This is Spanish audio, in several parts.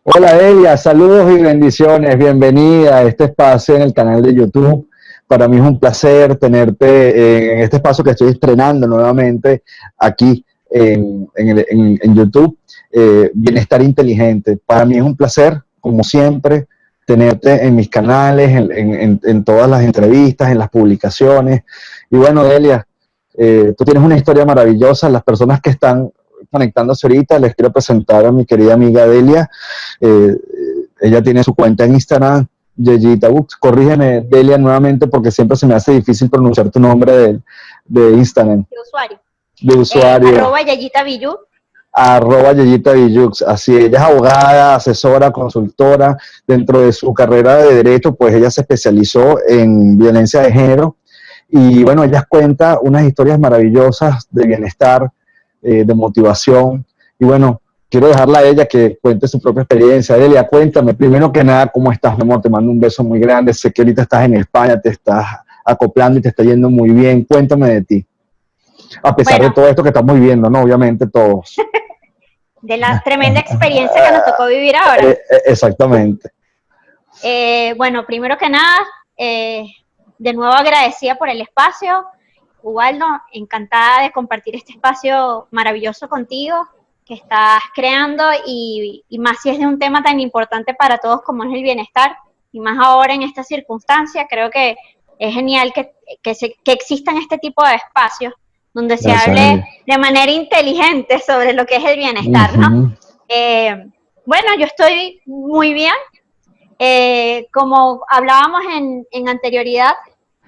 Hola Elia, saludos y bendiciones, bienvenida a este espacio en el canal de YouTube. Para mí es un placer tenerte en este espacio que estoy estrenando nuevamente aquí en YouTube, Bienestar Inteligente. Para mí es un placer, como siempre, tenerte en mis canales, en todas las entrevistas, en las publicaciones. Y bueno, Elia, tú tienes una historia maravillosa. Las personas que están conectándose ahorita, les quiero presentar a mi querida amiga Delia. Eh, Ella tiene su cuenta en Instagram, Yeyita Books. Corrígeme, Delia, nuevamente, porque siempre se me hace difícil pronunciar tu nombre de Instagram, De usuario. de usuario. Arroba Yayita Billu. Arroba Yeyita Billux. Así, ella es abogada, asesora, consultora. Dentro de su carrera de derecho, pues ella se especializó en violencia de género. Y bueno, ella cuenta unas historias maravillosas de bienestar, de motivación. Y bueno, quiero dejarla a ella que cuente su propia experiencia. Delia, cuéntame, primero que nada, ¿cómo estás, mi amor? Te mando un beso muy grande. Sé que ahorita estás en España, te estás acoplando y te está yendo muy bien. Cuéntame de ti. A pesar de Bueno, todo esto que estamos viviendo, ¿no? Obviamente todos. de la tremenda experiencia que nos tocó vivir ahora. Exactamente. Bueno, primero que nada, de nuevo agradecida por el espacio. Ubaldo, encantada de compartir este espacio maravilloso contigo que estás creando y más si es de un tema tan importante para todos como es el bienestar y más ahora en esta circunstancia, creo que es genial que existan este tipo de espacios donde se Gracias, hable Delia. de manera inteligente sobre lo que es el bienestar, ¿no? Bueno, yo estoy muy bien. Como hablábamos en anterioridad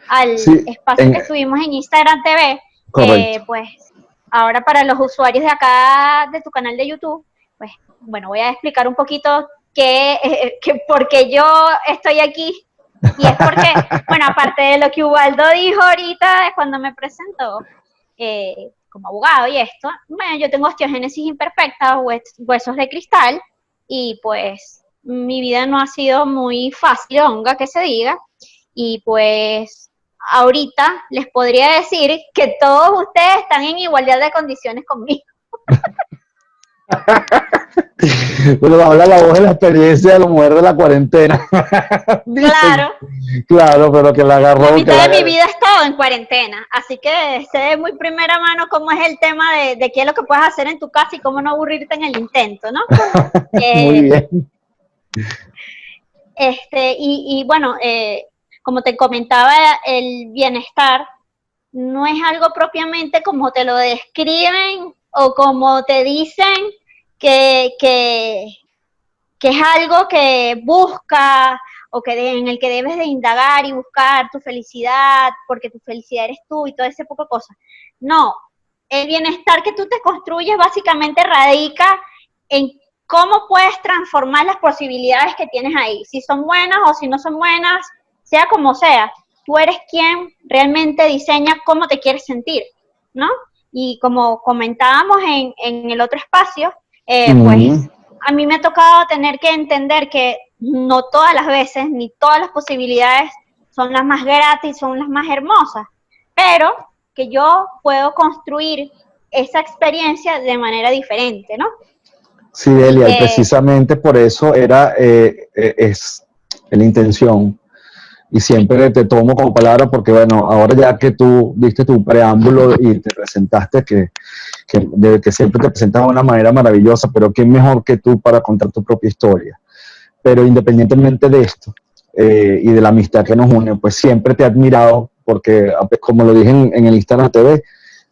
al Sí, espacio que estuvimos en Instagram TV, correcto. pues ahora para los usuarios de acá de tu canal de YouTube, pues bueno, voy a explicar un poquito por qué yo estoy aquí. Y es porque, bueno, aparte de lo que Ubaldo dijo ahorita cuando me presentó como abogado y esto, bueno, yo tengo osteogénesis imperfecta, huesos de cristal, y pues mi vida no ha sido muy fácil, que se diga, y pues ahorita les podría decir que todos ustedes están en igualdad de condiciones conmigo. Bueno, habla la voz de la experiencia de la mujer de la cuarentena. Dicen, Claro, claro, pero que la la agarró, que mitad la de mi agarró. vida he estado en cuarentena, así que sé de muy primera mano cómo es el tema de qué es lo que puedes hacer en tu casa y cómo no aburrirte en el intento, ¿no? Muy Eh, bien. bueno, como te comentaba, el bienestar no es algo propiamente como te lo describen o como te dicen que, que, que es algo que busca o en el que debes de indagar y buscar tu felicidad, porque tu felicidad eres tú y todo ese poco de cosas. No, el bienestar que tú te construyes básicamente radica en cómo puedes transformar las posibilidades que tienes ahí, si son buenas o si no son buenas, sea como sea. Tú eres quien realmente diseña cómo te quieres sentir, ¿no? Y como comentábamos en el otro espacio, pues a mí me ha tocado tener que entender que no todas las veces ni todas las posibilidades son las más gratis, son las más hermosas, pero que yo puedo construir esa experiencia de manera diferente, ¿no? Sí, Y Delia, y que, precisamente por eso es la intención. Y sí, siempre te tomo como palabra porque, bueno, ahora ya que tú diste tu preámbulo y te presentaste, que siempre te presentas de una manera maravillosa, pero ¿quién mejor que tú para contar tu propia historia? Pero independientemente de esto y de la amistad que nos une, pues siempre te he admirado porque, como lo dije en el Instagram TV,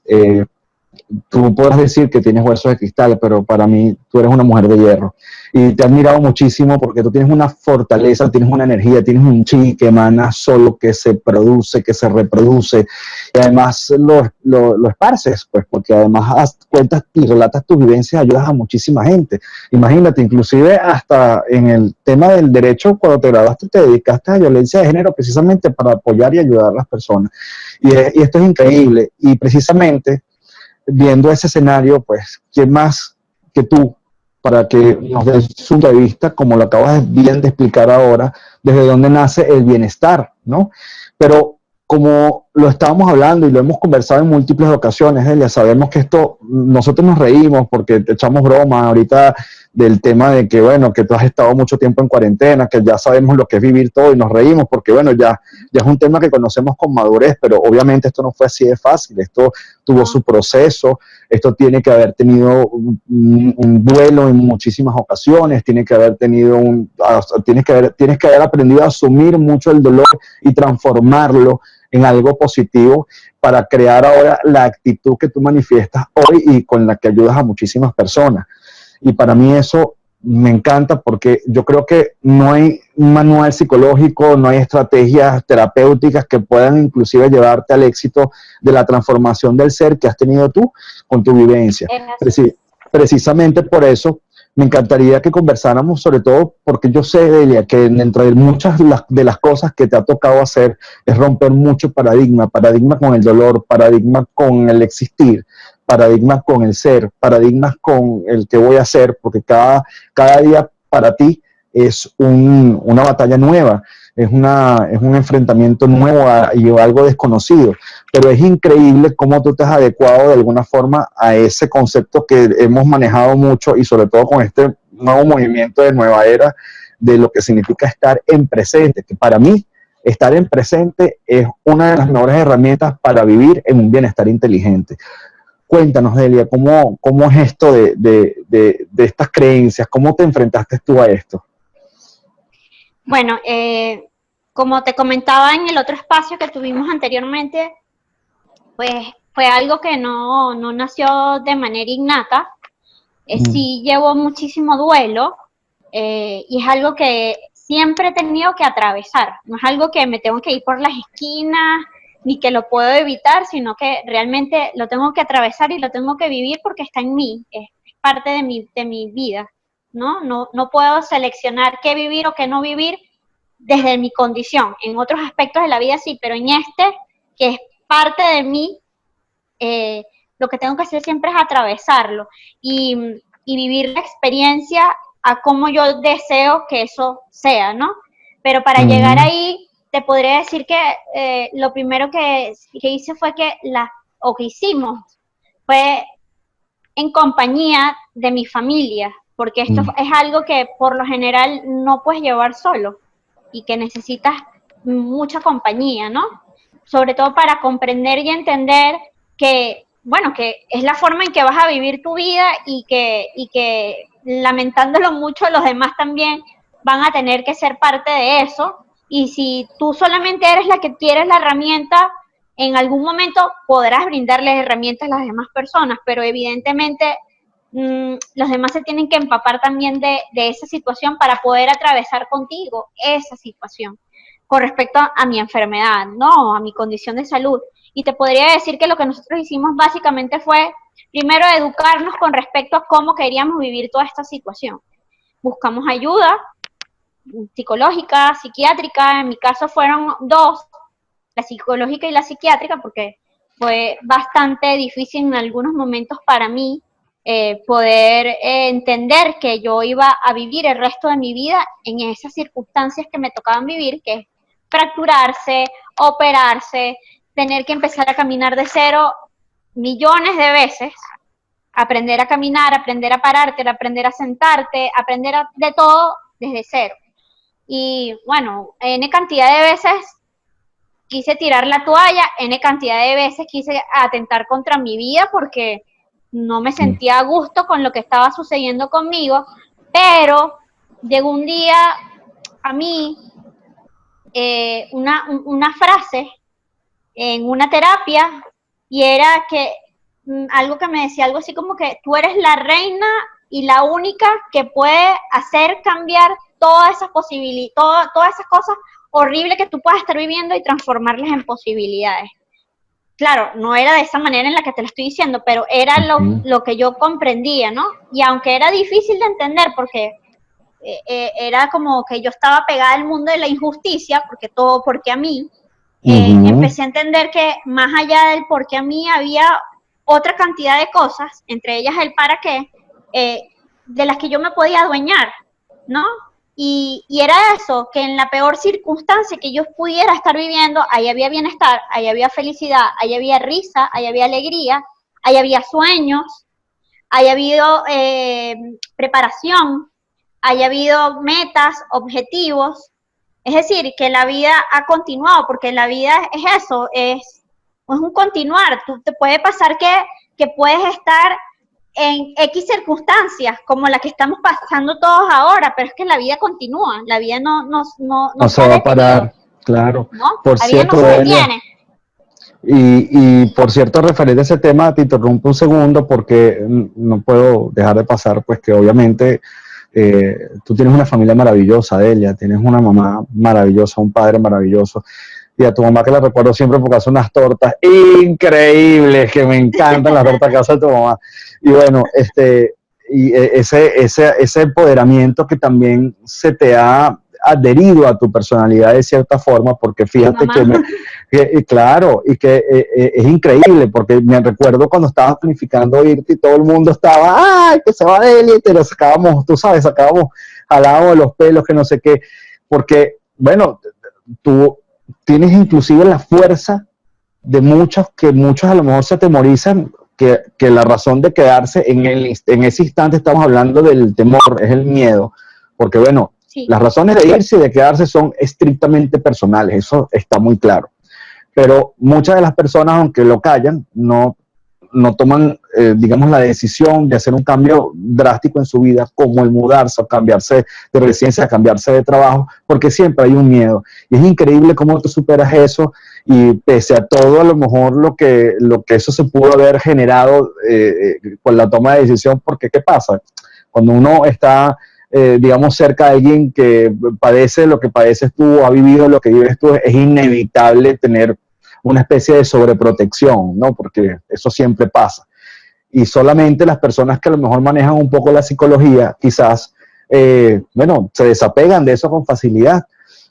eh, tú podrás decir que tienes huesos de cristal, pero para mí tú eres una mujer de hierro. Y te he admirado muchísimo porque tú tienes una fortaleza, tienes una energía, tienes un chi que emana solo, que se produce, que se reproduce. Y además lo esparces, pues, porque además cuentas y relatas tus vivencias, ayudas a muchísima gente. Imagínate, inclusive hasta en el tema del derecho, cuando te graduaste, te dedicaste a violencia de género precisamente para apoyar y ayudar a las personas. Y esto es increíble. Y precisamente viendo ese escenario, pues, ¿quién más que tú para que nos des su punto de vista, como lo acabas bien de explicar ahora, desde dónde nace el bienestar, ¿no? Pero como lo estábamos hablando y lo hemos conversado en múltiples ocasiones, Elia. Sabemos que esto, nosotros nos reímos porque te echamos broma ahorita del tema de que, bueno, que tú has estado mucho tiempo en cuarentena, que ya sabemos lo que es vivir todo y nos reímos porque, bueno, ya es un tema que conocemos con madurez, pero obviamente esto no fue así de fácil, esto tuvo su proceso, esto tiene que haber tenido un duelo en muchísimas ocasiones, tiene que haber tenido tienes que haber aprendido a asumir mucho el dolor y transformarlo en algo positivo para crear ahora la actitud que tú manifiestas hoy y con la que ayudas a muchísimas personas. Y para mí eso me encanta porque yo creo que no hay un manual psicológico, no hay estrategias terapéuticas que puedan inclusive llevarte al éxito de la transformación del ser que has tenido tú con tu vivencia. Precisamente por eso me encantaría que conversáramos, sobre todo porque yo sé, Delia, que dentro de muchas de las cosas que te ha tocado hacer es romper mucho paradigma con el dolor, paradigma con el existir, paradigmas con el ser, paradigmas con el que voy a hacer, porque cada día para ti es una batalla nueva, es un enfrentamiento nuevo y algo desconocido, pero es increíble cómo tú te has adecuado de alguna forma a ese concepto que hemos manejado mucho y sobre todo con este nuevo movimiento de nueva era de lo que significa estar en presente, que para mí estar en presente es una de las mejores herramientas para vivir en un bienestar inteligente. Cuéntanos, Delia, ¿cómo es esto de estas creencias? ¿Cómo te enfrentaste tú a esto? Bueno, como te comentaba en el otro espacio que tuvimos anteriormente, pues fue algo que no nació de manera innata. Sí llevo muchísimo duelo y es algo que siempre he tenido que atravesar. No es algo que me tengo que ir por las esquinas ni que lo puedo evitar, sino que realmente lo tengo que atravesar y lo tengo que vivir porque está en mí, es parte de mi vida. No puedo seleccionar qué vivir o qué no vivir desde mi condición. En otros aspectos de la vida sí, pero en este, que es parte de mí, lo que tengo que hacer siempre es atravesarlo y vivir la experiencia a como yo deseo que eso sea, ¿no? Pero para llegar ahí, te podría decir que lo primero que hice fue que hicimos fue en compañía de mi familia, porque esto es algo que por lo general no puedes llevar solo y que necesitas mucha compañía, ¿no? Sobre todo para comprender y entender que, bueno, que es la forma en que vas a vivir tu vida y que lamentándolo mucho los demás también van a tener que ser parte de eso. Y si tú solamente eres la que quieres la herramienta, en algún momento podrás brindarles herramientas a las demás personas, pero evidentemente los demás se tienen que empapar también de esa situación para poder atravesar contigo esa situación con respecto a mi enfermedad, ¿no? A mi condición de salud. Y te podría decir que lo que nosotros hicimos básicamente fue, primero, educarnos con respecto a cómo queríamos vivir toda esta situación. Buscamos ayuda psicológica, psiquiátrica, en mi caso fueron dos, la psicológica y la psiquiátrica, porque fue bastante difícil en algunos momentos para mí poder entender que yo iba a vivir el resto de mi vida en esas circunstancias que me tocaban vivir, que es fracturarse, operarse, tener que empezar a caminar de cero millones de veces, aprender a caminar, aprender a pararte, aprender a sentarte, de todo desde cero. Y bueno, N cantidad de veces quise tirar la toalla, N cantidad de veces quise atentar contra mi vida porque no me sentía a gusto con lo que estaba sucediendo conmigo, pero llegó un día a mí una frase en una terapia y era que algo que me decía algo así como que tú eres la reina y la única que puede hacer cambiar todas esas posibilidades, todas esas cosas horribles que tú puedas estar viviendo y transformarlas en posibilidades. Claro, no era de esa manera en la que te lo estoy diciendo, pero era lo que yo comprendía, ¿no? Y aunque era difícil de entender porque era como que yo estaba pegada al mundo de la injusticia, porque a mí, empecé a entender que más allá del porque a mí había otra cantidad de cosas, entre ellas el para qué, de las que yo me podía adueñar, ¿no? Y era eso, que en la peor circunstancia que yo pudiera estar viviendo, ahí había bienestar, ahí había felicidad, ahí había risa, ahí había alegría, ahí había sueños, haya habido preparación, haya habido metas, objetivos. Es decir, que la vida ha continuado, porque la vida es eso, es un continuar. Tú te puede pasar que puedes estar en X circunstancias, como la que estamos pasando todos ahora, pero es que la vida continúa, la vida no No se se ha va a detenido, parar, claro. ¿no? Por La vida no cierto, se Delia, detiene. y por cierto, referente a ese tema, te interrumpo un segundo porque no puedo dejar de pasar, pues que obviamente tú tienes una familia maravillosa, Delia, tienes una mamá maravillosa, un padre maravilloso, y a tu mamá que la recuerdo siempre porque hace unas tortas increíbles, que me encantan las tortas que hace tu mamá. Y bueno, ese empoderamiento que también se te ha adherido a tu personalidad de cierta forma, porque fíjate claro, y que es increíble, porque me recuerdo cuando estabas planificando irte y todo el mundo estaba, ¡ay, que se va de él! Y te lo sacábamos, tú sabes, sacábamos jalado de los pelos, que no sé qué, porque, bueno, tú tienes inclusive la fuerza de muchos, que muchos a lo mejor se atemorizan, que la razón de quedarse en ese instante, estamos hablando del temor, es el miedo, porque bueno, Sí. las razones de irse y de quedarse son estrictamente personales, eso está muy claro, pero muchas de las personas, aunque lo callan, no toman, digamos, la decisión de hacer un cambio drástico en su vida, como el mudarse o cambiarse de residencia, cambiarse de trabajo, porque siempre hay un miedo. Y es increíble cómo tú superas eso y pese a todo, a lo mejor lo que eso se pudo haber generado con la toma de decisión, porque ¿qué pasa? Cuando uno está, digamos, cerca de alguien que padece lo que padeces tú o ha vivido lo que vives tú, es inevitable tener una especie de sobreprotección, ¿no? Porque eso siempre pasa. Y solamente las personas que a lo mejor manejan un poco la psicología, quizás, bueno, se desapegan de eso con facilidad.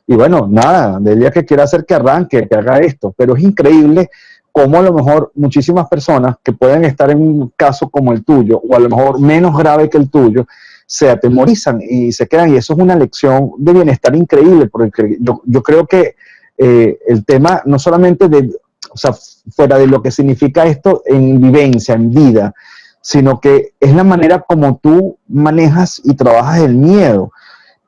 Y bueno, nada, del día que quiera hacer que arranque, que haga esto. Pero es increíble cómo a lo mejor muchísimas personas que pueden estar en un caso como el tuyo, o a lo mejor menos grave que el tuyo, se atemorizan y se quedan. Y eso es una lección de bienestar increíble, porque yo creo que el tema no solamente de, o sea, fuera de lo que significa esto en vivencia, en vida, sino que es la manera como tú manejas y trabajas el miedo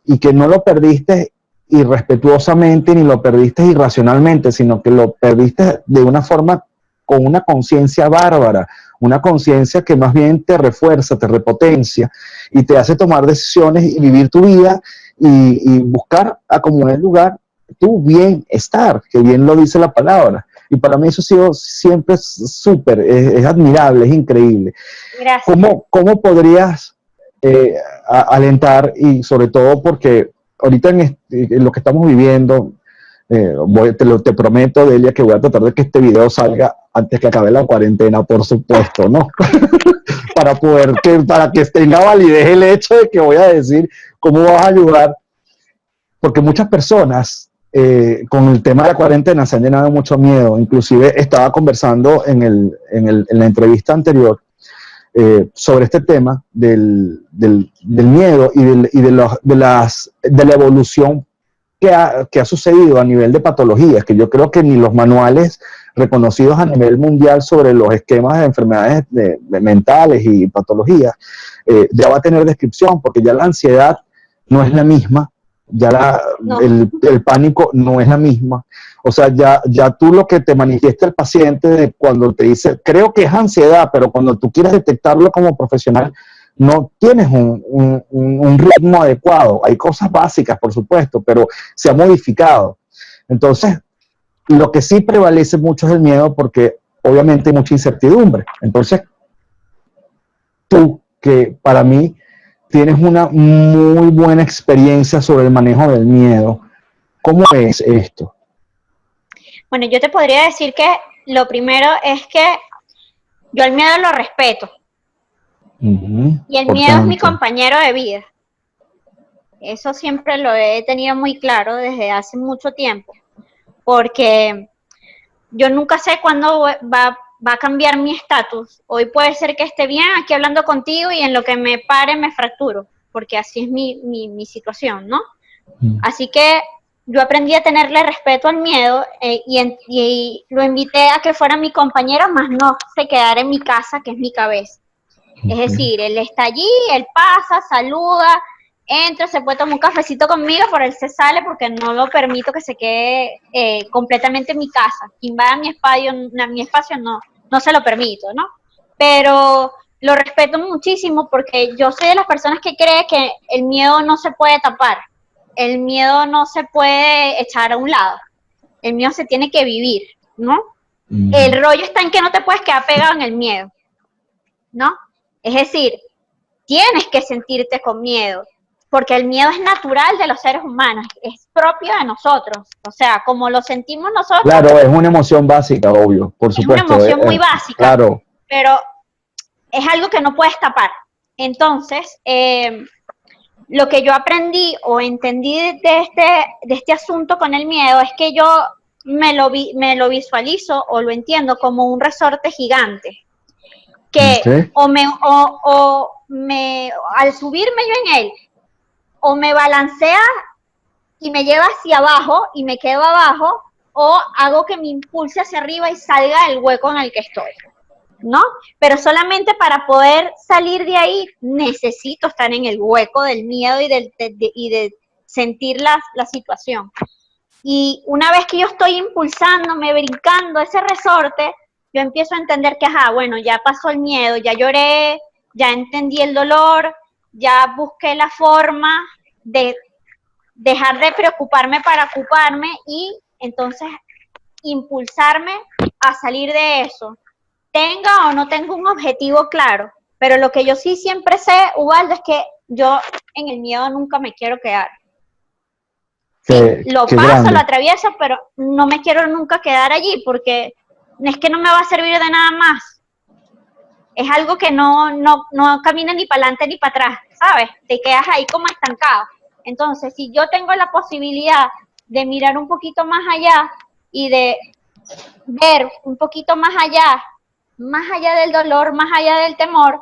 y que no lo perdiste irrespetuosamente ni lo perdiste irracionalmente, sino que lo perdiste de una forma con una conciencia bárbara, una conciencia que más bien te refuerza, te repotencia y te hace tomar decisiones y vivir tu vida y buscar acomodar el lugar tu bienestar, que bien lo dice la palabra. Y para mí eso ha sido siempre súper, es admirable, es increíble. Gracias. ¿Cómo podrías alentar y sobre todo porque ahorita en lo que estamos viviendo, te prometo, Delia, que voy a tratar de que este video salga antes que acabe la cuarentena, por supuesto, ¿no? para que tenga validez el hecho de que voy a decir cómo vas a ayudar, porque muchas personas con el tema de la cuarentena se han llenado de mucho miedo. Inclusive estaba conversando en la entrevista anterior sobre este tema del miedo y de la evolución que ha sucedido a nivel de patologías, que yo creo que ni los manuales reconocidos a nivel mundial sobre los esquemas de enfermedades mentales y patologías ya va a tener descripción, porque ya la ansiedad no es la misma, ya No. el pánico no es la misma. O sea, ya tú lo que te manifiesta el paciente de cuando te dice, creo que es ansiedad, pero cuando tú quieres detectarlo como profesional, no tienes un ritmo adecuado. Hay cosas básicas, por supuesto, pero se ha modificado. Entonces, lo que sí prevalece mucho es el miedo porque obviamente hay mucha incertidumbre. Entonces, tú, que para mí tienes una muy buena experiencia sobre el manejo del miedo, ¿cómo es esto? Bueno, yo te podría decir que lo primero es que yo el miedo lo respeto. Y el miedo es mi compañero de vida. Eso siempre lo he tenido muy claro desde hace mucho tiempo. Porque yo nunca sé cuándo va a cambiar mi estatus. Hoy puede ser que esté bien aquí hablando contigo y en lo que me pare me fracturo. porque así es mi situación, ¿no? Así que yo aprendí a tenerle respeto al miedo y lo invité a que fuera mi compañero, más no se quedara en mi casa, que es mi cabeza. Es decir, él está allí, él pasa, saluda, entra, se puede tomar un cafecito conmigo, pero él se sale porque no lo permito que se quede completamente en mi casa. Quien va a mi espacio no se lo permito, ¿no? Pero lo respeto muchísimo porque yo soy de las personas que cree que el miedo no se puede tapar, el miedo no se puede echar a un lado, el miedo se tiene que vivir, ¿no? El rollo está en que no te puedes quedar pegado en el miedo, ¿no? Es decir, tienes que sentirte con miedo, porque el miedo es natural de los seres humanos, es propio de nosotros, o sea, como lo sentimos nosotros. Claro, es una emoción básica, obvio, por supuesto. Es una emoción muy básica, claro. Pero es algo que no puedes tapar. Entonces, lo que yo aprendí o entendí de este asunto con el miedo es que yo me lo visualizo o lo entiendo como un resorte gigante. Que al subirme yo en él, o me balancea y me lleva hacia abajo y me quedo abajo, o hago que me impulse hacia arriba y salga del hueco en el que estoy, ¿no? Pero solamente para poder salir de ahí necesito estar en el hueco del miedo y de sentir la situación. Y una vez que yo estoy impulsándome, brincando ese resorte, yo empiezo a entender que, bueno, ya pasó el miedo, ya lloré, ya entendí el dolor, ya busqué la forma de dejar de preocuparme para ocuparme y entonces impulsarme a salir de eso. Tenga o no tenga un objetivo claro, pero lo que yo sí siempre sé, Ubaldo, es que yo en el miedo nunca me quiero quedar. Lo paso, lo atravieso, pero no me quiero nunca quedar allí porque es que no me va a servir de nada más. Es algo que no camina ni para adelante ni para atrás, ¿sabes? Te quedas ahí como estancado. Entonces, si yo tengo la posibilidad de mirar un poquito más allá y de ver un poquito más allá del dolor, más allá del temor,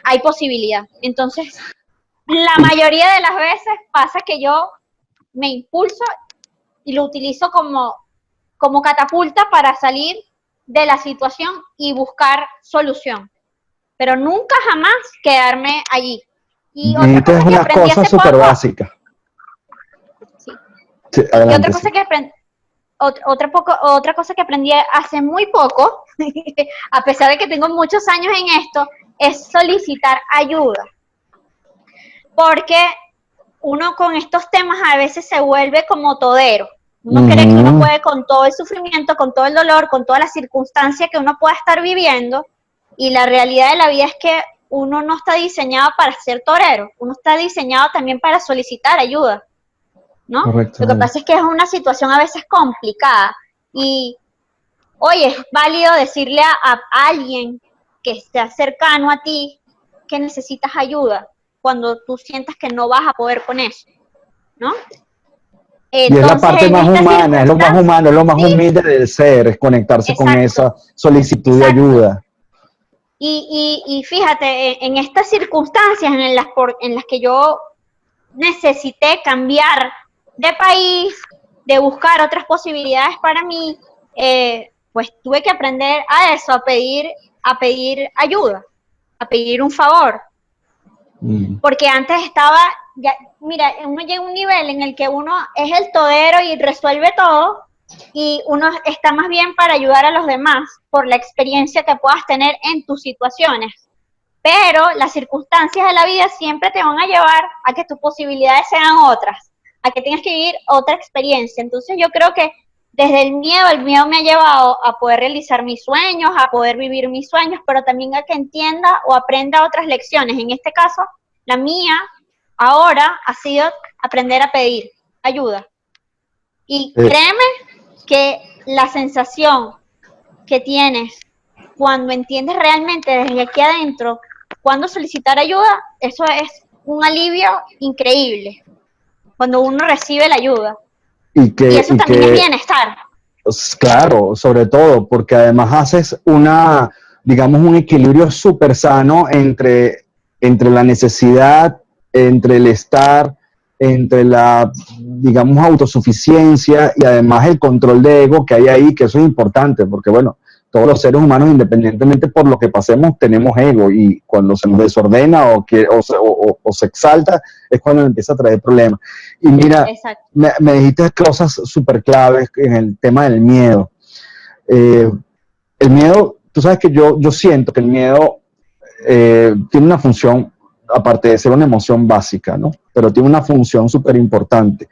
hay posibilidad. Entonces, la mayoría de las veces pasa que yo me impulso y lo utilizo como catapulta para salir de la situación y buscar solución. Pero nunca jamás quedarme allí. Y otra cosa que aprendí hace poco. Súper básica. Sí. Y otra cosa que aprendí. Otra cosa que aprendí hace muy poco, a pesar de que tengo muchos años en esto, es solicitar ayuda. Porque uno con estos temas a veces se vuelve como todero. Uno cree que uno puede con todo el sufrimiento, con todo el dolor, con todas las circunstancias que uno pueda estar viviendo, y la realidad de la vida es que uno no está diseñado para ser torero, uno está diseñado también para solicitar ayuda, ¿no? Lo que pasa es que es una situación a veces complicada y, oye, es válido decirle a alguien que esté cercano a ti que necesitas ayuda cuando tú sientas que no vas a poder con eso, ¿no? Entonces, y es la parte más humana, es lo más humano, es lo más humilde del ser, es conectarse con esa solicitud de ayuda. Y fíjate, en estas circunstancias en las que yo necesité cambiar de país, de buscar otras posibilidades para mí, pues tuve que aprender a eso, a pedir ayuda, a pedir un favor. Porque antes estaba, mira, uno llega a un nivel en el que uno es el todero y resuelve todo, y uno está más bien para ayudar a los demás por la experiencia que puedas tener en tus situaciones. Pero las circunstancias de la vida siempre te van a llevar a que tus posibilidades sean otras, a que tengas que vivir otra experiencia. Entonces yo creo que desde el miedo me ha llevado a poder realizar mis sueños, a poder vivir mis sueños, pero también a que entienda o aprenda otras lecciones. En este caso, la mía ahora ha sido aprender a pedir ayuda. Y créeme que la sensación que tienes cuando entiendes realmente desde aquí adentro cuándo solicitar ayuda, eso es un alivio increíble cuando uno recibe la ayuda. Y eso también es bienestar. Claro, sobre todo, porque además haces digamos, un equilibrio súper sano entre la necesidad entre el estar, entre la, digamos, autosuficiencia y además el control de ego que hay ahí, que eso es importante, porque bueno, todos los seres humanos, independientemente por lo que pasemos, tenemos ego, y cuando se nos desordena o se exalta, es cuando empieza a traer problemas. Y mira, me dijiste cosas súper claves en el tema del miedo. El miedo, tú sabes que yo siento que el miedo tiene una función, aparte de ser una emoción básica, ¿no? Pero tiene una función súper importante,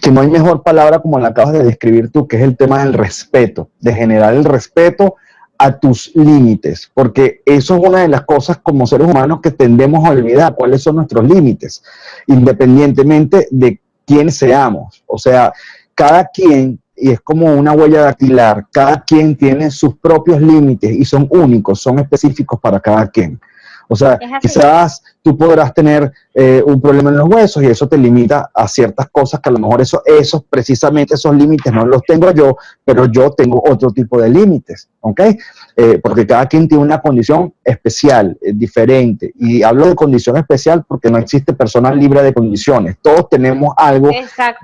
que no hay mejor palabra como la acabas de describir tú, que es el tema del respeto, de generar el respeto a tus límites, porque eso es una de las cosas como seres humanos que tendemos a olvidar, cuáles son nuestros límites, independientemente de quién seamos. O sea, cada quien, y es como una huella dactilar, cada quien tiene sus propios límites y son únicos, son específicos para cada quien. O sea, quizás tú podrás tener un problema en los huesos y eso te limita a ciertas cosas que a lo mejor precisamente esos límites no los tengo yo, pero yo tengo otro tipo de límites, ¿ok? Porque cada quien tiene una condición especial, diferente. Y hablo de condición especial porque no existe persona libre de condiciones. Todos tenemos algo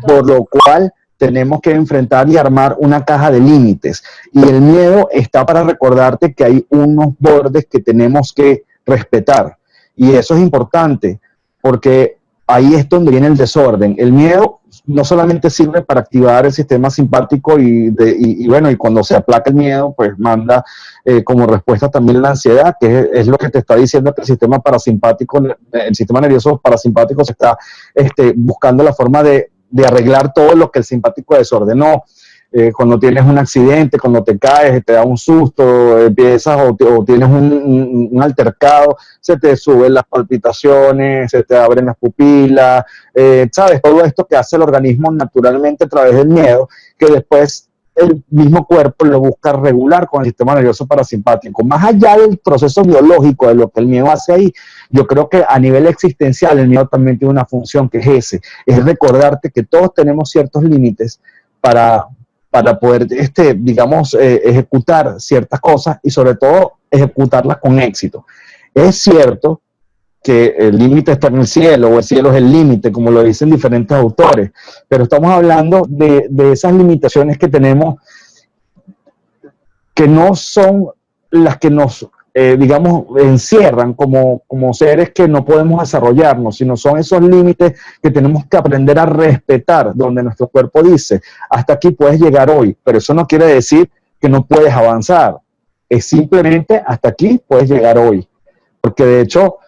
por lo cual tenemos que enfrentar y armar una caja de límites. Y el miedo está para recordarte que hay unos bordes que tenemos que respetar. Y eso es importante, porque ahí es donde viene el desorden. El miedo no solamente sirve para activar el sistema simpático y bueno, y cuando se aplaca el miedo, pues manda como respuesta también la ansiedad, que es lo que te está diciendo que el sistema parasimpático, el sistema nervioso parasimpático se está buscando la forma de arreglar todo lo que el simpático desordenó. Cuando tienes un accidente, cuando te caes, te da un susto, empiezas o tienes un altercado, se te suben las palpitaciones, se te abren las pupilas, ¿sabes? Todo esto que hace el organismo naturalmente a través del miedo, que después el mismo cuerpo lo busca regular con el sistema nervioso parasimpático. Más allá del proceso biológico de lo que el miedo hace ahí, yo creo que a nivel existencial el miedo también tiene una función que es recordarte que todos tenemos ciertos límites para poder, digamos, ejecutar ciertas cosas y sobre todo ejecutarlas con éxito. Es cierto que el límite está en el cielo, o el cielo es el límite, como lo dicen diferentes autores, pero estamos hablando de esas limitaciones que tenemos, que no son las que nos, digamos, encierran como seres que no podemos desarrollarnos, sino son esos límites que tenemos que aprender a respetar, donde nuestro cuerpo dice, hasta aquí puedes llegar hoy, pero eso no quiere decir que no puedes avanzar, es simplemente hasta aquí puedes llegar hoy, porque de hecho,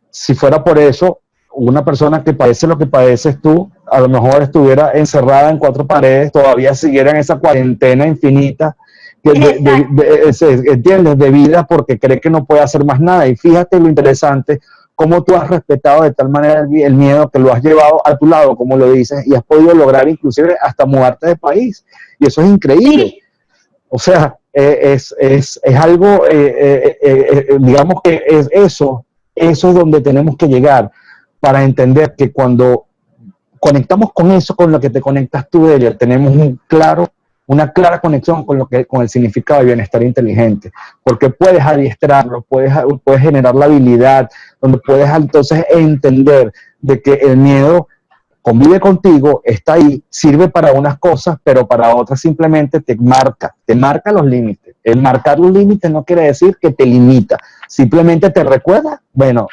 si fuera por eso, una persona que padece lo que padeces tú, a lo mejor estuviera encerrada en cuatro paredes, todavía siguiera en esa cuarentena infinita, ¿entiendes? De vida, porque cree que no puede hacer más nada. Y fíjate lo interesante, cómo tú has respetado de tal manera el miedo, que lo has llevado a tu lado, como lo dices, y has podido lograr inclusive hasta mudarte de país. Y eso es increíble. Sí. O sea, es algo, digamos que eso es donde tenemos que llegar para entender que cuando conectamos con eso, con lo que te conectas tú, Delia, tenemos una clara conexión con el significado de bienestar inteligente, porque puedes adiestrarlo, puedes generar la habilidad, donde puedes entonces entender de que el miedo convive contigo, está ahí, sirve para unas cosas, pero para otras simplemente te marca los límites. El marcar los límites no quiere decir que te limita, simplemente te recuerda, bueno,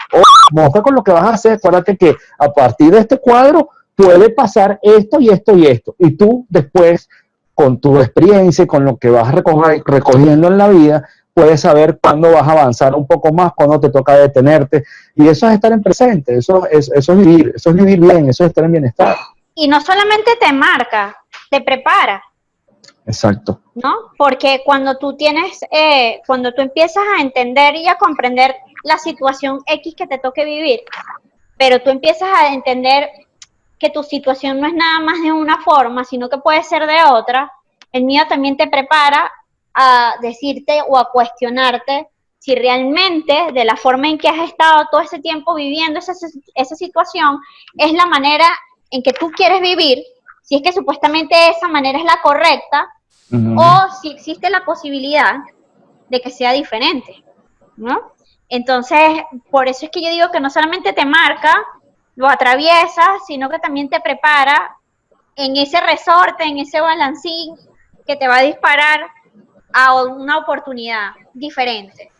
moja con lo que vas a hacer, acuérdate que a partir de este cuadro puede pasar esto y esto y esto, y tú después, con tu experiencia y con lo que vas recogiendo en la vida, puedes saber cuándo vas a avanzar un poco más, cuándo te toca detenerte, y eso es estar en presente, eso es vivir bien, eso es estar en bienestar. Y no solamente te marca, te prepara. Exacto. ¿No? Porque cuando tú empiezas a entender y a comprender la situación X que te toque vivir, pero tú empiezas a entender que tu situación no es nada más de una forma, sino que puede ser de otra, el miedo también te prepara a decirte o a cuestionarte si realmente de la forma en que has estado todo ese tiempo viviendo esa situación es la manera en que tú quieres vivir, si es que supuestamente esa manera es la correcta, o si existe la posibilidad de que sea diferente, ¿no? Entonces, por eso es que yo digo que no solamente te marca, lo atraviesa, sino que también te prepara en ese resorte, en ese balancín que te va a disparar a una oportunidad diferente.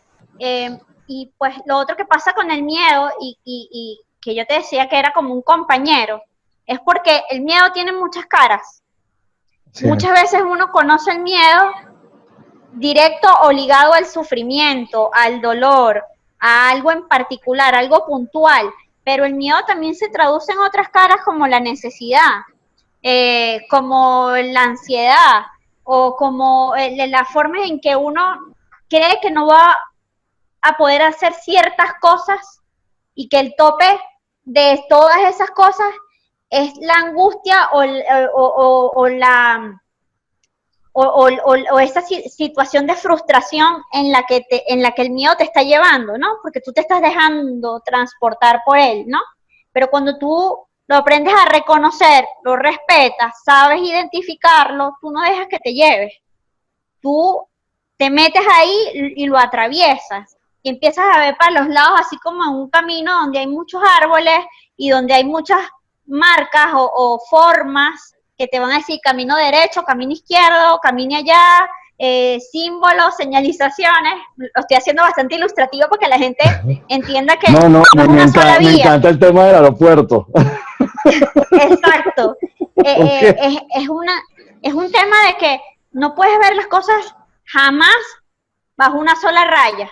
Y pues lo otro que pasa con el miedo, y que yo te decía que era como un compañero, es porque el miedo tiene muchas caras. Sí. Muchas veces uno conoce el miedo directo o ligado al sufrimiento, al dolor, a algo en particular, algo puntual, pero el miedo también se traduce en otras caras como la necesidad, como la ansiedad, o como la forma en que uno cree que no va a poder hacer ciertas cosas y que el tope de todas esas cosas es la angustia o esa situación de frustración en la que el miedo te está llevando, ¿no? Porque tú te estás dejando transportar por él, ¿no? Pero cuando tú lo aprendes a reconocer, lo respetas, sabes identificarlo, tú no dejas que te lleves. Tú te metes ahí y lo atraviesas. Y empiezas a ver para los lados así como en un camino donde hay muchos árboles y donde hay muchas marcas o formas que te van a decir camino derecho, camino izquierdo, camine allá, símbolos, señalizaciones. Lo estoy haciendo bastante ilustrativo para que la gente entienda que no es una sola vía. Me encanta el tema del aeropuerto. Exacto. Es un tema de que no puedes ver las cosas jamás bajo una sola raya,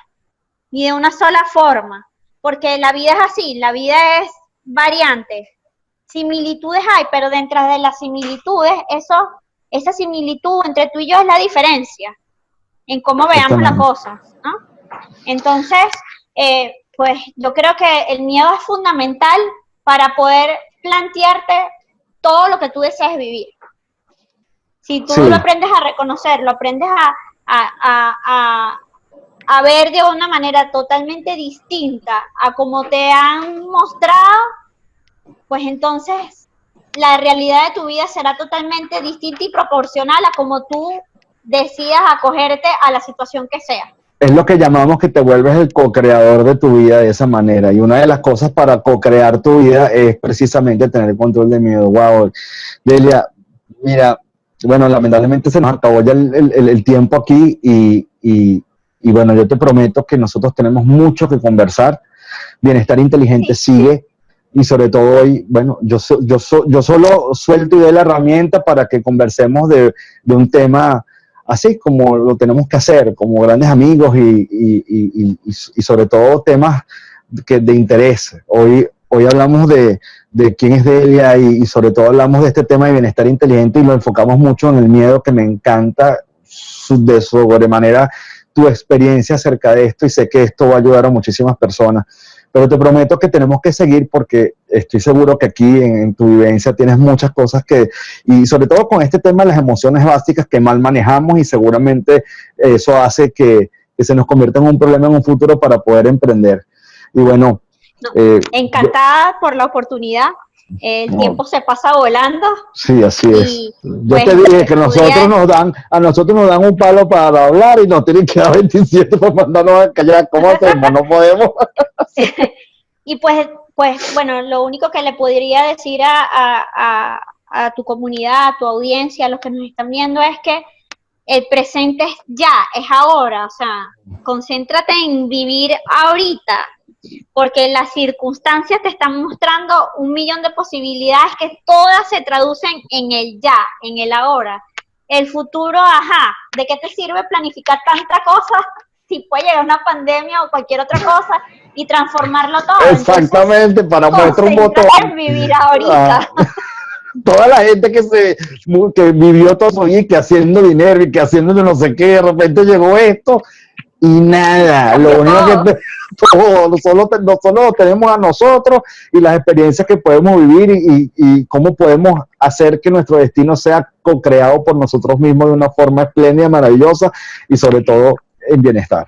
ni de una sola forma, porque la vida es así, la vida es variante. Similitudes hay, pero dentro de las similitudes, esa similitud entre tú y yo es la diferencia en cómo veamos las cosas, ¿no? Entonces, pues yo creo que el miedo es fundamental para poder plantearte todo lo que tú deseas vivir. Si tú lo aprendes a reconocer, lo aprendes a ver de una manera totalmente distinta a como te han mostrado, pues entonces la realidad de tu vida será totalmente distinta y proporcional a como tú decidas acogerte a la situación que sea. Es lo que llamamos que te vuelves el co-creador de tu vida de esa manera. Y una de las cosas para co-crear tu vida es precisamente tener el control de miedo. Wow, Delia, mira, bueno, lamentablemente se nos acabó ya el tiempo aquí y bueno, yo te prometo que nosotros tenemos mucho que conversar. Bienestar Inteligente sigue. Y sobre todo hoy, bueno, yo solo suelto y doy la herramienta para que conversemos de un tema así como lo tenemos que hacer, como grandes amigos y sobre todo temas de interés. Hoy hablamos de quién es Delia y sobre todo hablamos de este tema de bienestar inteligente y lo enfocamos mucho en el miedo, que me encanta de sobremanera tu experiencia acerca de esto y sé que esto va a ayudar a muchísimas personas. Pero te prometo que tenemos que seguir porque estoy seguro que aquí en tu vivencia tienes muchas cosas y sobre todo con este tema de las emociones básicas que mal manejamos y seguramente eso hace que se nos convierta en un problema en un futuro para poder emprender. Y bueno. Encantada por la oportunidad. El tiempo se pasa volando. Sí, así es. Yo te dije que a nosotros nos dan un palo para hablar y nos tienen que dar 27 para mandarnos a callar. ¿Cómo hacemos? No podemos. Y pues, bueno, lo único que le podría decir a tu comunidad, a tu audiencia, a los que nos están viendo, es que el presente es ya, es ahora. O sea, concéntrate en vivir ahorita, porque las circunstancias te están mostrando 1.000.000 de posibilidades que todas se traducen en el ya, en el ahora. El futuro, ¿de qué te sirve planificar tanta cosa si puede llegar una pandemia o cualquier otra cosa y transformarlo todo? Exactamente. Entonces, para muestra un botón. En vivir ahorita. Toda la gente que vivió todo su vida y que haciendo dinero y que haciendo no sé qué, de repente llegó esto y nada, lo único que solo lo tenemos a nosotros y las experiencias que podemos vivir y cómo podemos hacer que nuestro destino sea co-creado por nosotros mismos de una forma espléndida, maravillosa y sobre todo en bienestar.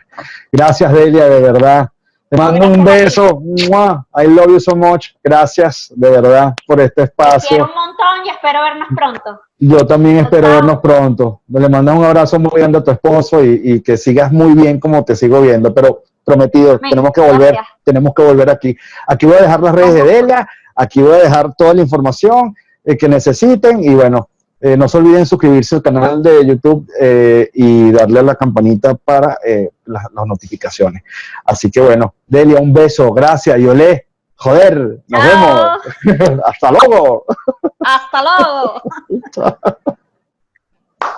Gracias, Delia, de verdad. Te mando un beso. I love you so much. Gracias, de verdad, por este espacio. Te quiero un montón y espero vernos pronto. Yo también espero vernos pronto. Le mandas un abrazo muy grande a tu esposo y que sigas muy bien como te sigo viendo. Pero prometido, Amén. volver, Gracias. tenemos que volver aquí. Aquí voy a dejar las redes de Delia, aquí voy a dejar toda la información que necesiten y bueno, no se olviden suscribirse al canal de YouTube y darle a la campanita para las notificaciones. Así que bueno, Delia, un beso, gracias, Yolé, joder, nos Chao. vemos. Hasta luego. Hasta luego. Chao.